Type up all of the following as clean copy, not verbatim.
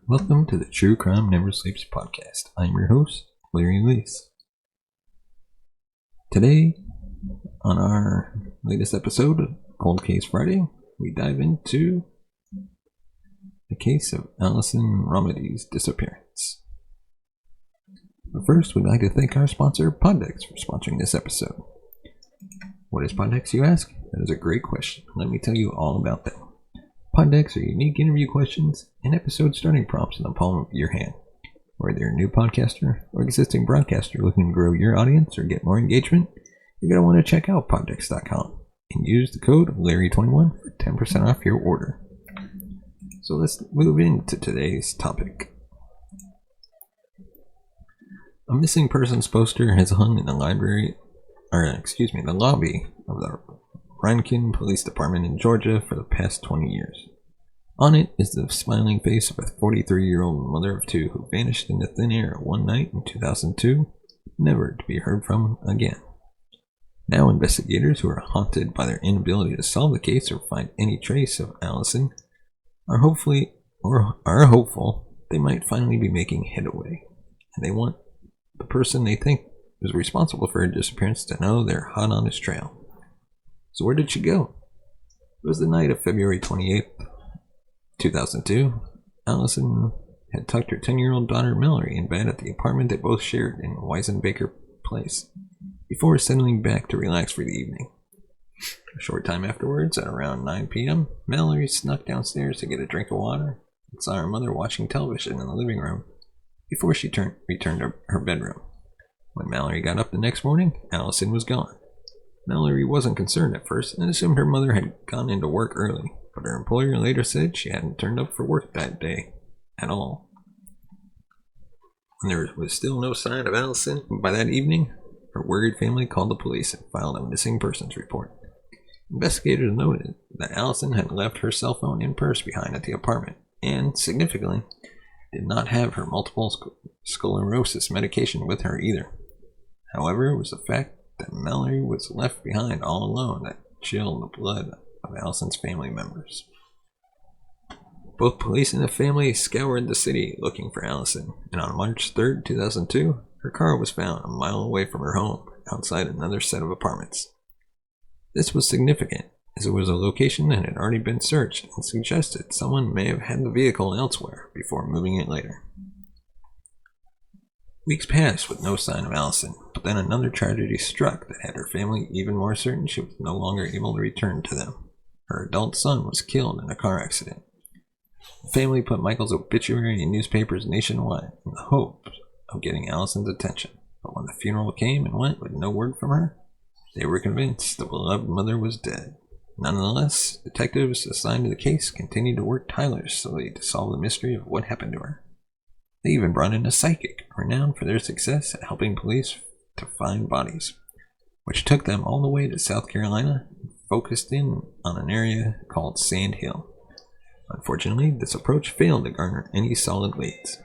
Welcome to the True Crime Never Sleeps podcast. I'm your host, Larry Leese. Today, on our latest episode of Cold Case Friday, we dive into the case of Allyson Romedy's disappearance. But first, we'd like to thank our sponsor, Poddex, for sponsoring this episode. What is Poddex, you ask? That is a great question. Let me tell you all about them. Poddex are unique interview questions and episode starting prompts in the palm of your hand. Whether you're a new podcaster or existing broadcaster looking to grow your audience or get more engagement, you're going to want to check out poddex.com and use the code Larry21 for 10% off your order. So let's move into today's topic. A missing persons poster has hung in the lobby of the Rincon Police Department in Georgia for the past 20 years. On it is the smiling face of a 43-year-old mother of two who vanished into thin air one night in 2002, never to be heard from again. Now investigators, who are haunted by their inability to solve the case or find any trace of Allyson, are hopeful they might finally be making headway, and they want the person they think was responsible for her disappearance to know they're hot on his trail. So where did she go? It was the night of February 28th, 2002. Allyson had tucked her 10-year-old daughter Mallory in bed at the apartment they both shared in Weisenbaker Place, before settling back to relax for the evening. A short time afterwards, at around 9 p.m., Mallory snuck downstairs to get a drink of water and saw her mother watching television in the living room before she returned to her bedroom. When Mallory got up the next morning, Allyson was gone. Mallory wasn't concerned at first and assumed her mother had gone into work early, but her employer later said she hadn't turned up for work that day at all. When there was still no sign of Allyson by that evening, her worried family called the police and filed a missing persons report. Investigators noted that Allyson had left her cell phone and purse behind at the apartment and, significantly, did not have her multiple sclerosis medication with her either. However, it was the fact that Mallory was left behind all alone that chilled the blood of Allyson's family members. Both police and the family scoured the city looking for Allyson, and on March 3rd, 2002, her car was found a mile away from her home, outside another set of apartments. This was significant, as it was a location that had already been searched and suggested someone may have had the vehicle elsewhere before moving it later. Weeks passed with no sign of Allyson, but then another tragedy struck that had her family even more certain she was no longer able to return to them. Her adult son was killed in a car accident. The family put Michael's obituary in newspapers nationwide in the hope of getting Allyson's attention, but when the funeral came and went with no word from her, they were convinced the beloved mother was dead. Nonetheless, detectives assigned to the case continued to work tirelessly to solve the mystery of what happened to her. They even brought in a psychic, renowned for their success at helping police to find bodies, which took them all the way to South Carolina and focused in on an area called Sand Hill. Unfortunately, this approach failed to garner any solid leads.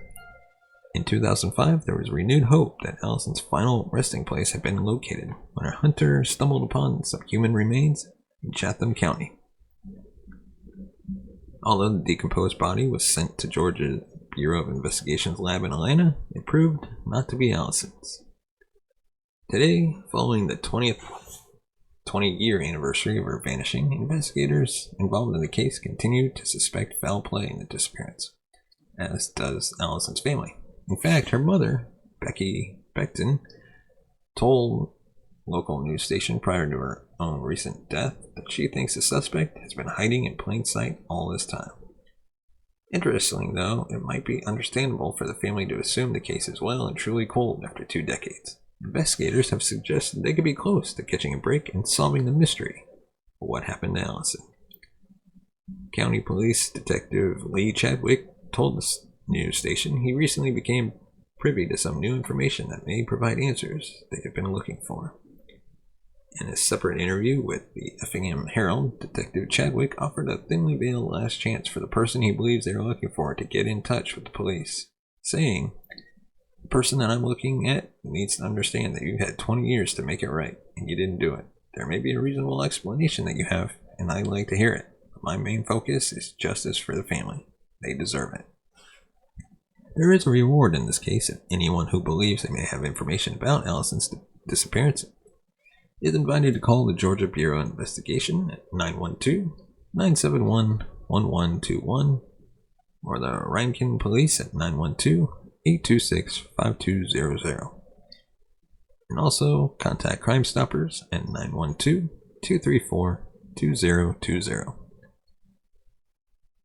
In 2005, there was renewed hope that Allyson's final resting place had been located when a hunter stumbled upon some human remains in Chatham County. Although the decomposed body was sent to Georgia Bureau of Investigation's lab in Atlanta, it proved not to be Allyson's. Today, following the 20-year anniversary of her vanishing, investigators involved in the case continue to suspect foul play in the disappearance, as does Allyson's family. In fact, her mother, Becky Beckton, told local news station prior to her own recent death that she thinks the suspect has been hiding in plain sight all this time. Interestingly, though, it might be understandable for the family to assume the case is well and truly cold after 2 decades. Investigators have suggested they could be close to catching a break and solving the mystery of what happened to Allyson. County Police Detective Lee Chadwick told the news station he recently became privy to some new information that may provide answers they have been looking for. In a separate interview with the Effingham Herald, Detective Chadwick offered a thinly veiled last chance for the person he believes they are looking for to get in touch with the police, saying, "The person that I'm looking at needs to understand that you've had 20 years to make it right, and you didn't do it. There may be a reasonable explanation that you have, and I'd like to hear it, but my main focus is justice for the family. They deserve it." There is a reward in this case if anyone who believes they may have information about Allyson's disappearance is invited to call the Georgia Bureau of Investigation at 912-971-1121 or the Rincon Police at 912-826-5200. And also contact Crime Stoppers at 912-234-2020.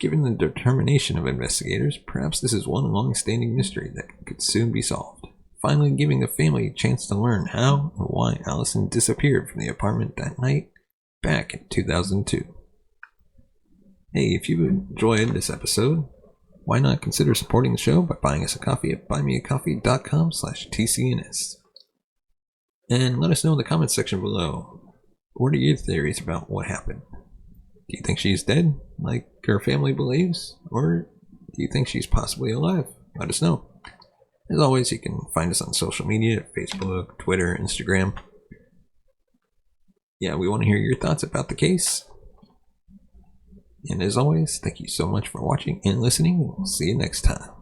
Given the determination of investigators, perhaps this is one long-standing mystery that could soon be solved, finally giving the family a chance to learn how and why Allyson disappeared from the apartment that night back in 2002. Hey, if you enjoyed this episode, why not consider supporting the show by buying us a coffee at buymeacoffee.com/TCNS. And let us know in the comments section below, what are your theories about what happened? Do you think she's dead, like her family believes? Or do you think she's possibly alive? Let us know. As always, you can find us on social media, Facebook, Twitter, Instagram. Yeah, we want to hear your thoughts about the case. And as always, thank you so much for watching and listening. We'll see you next time.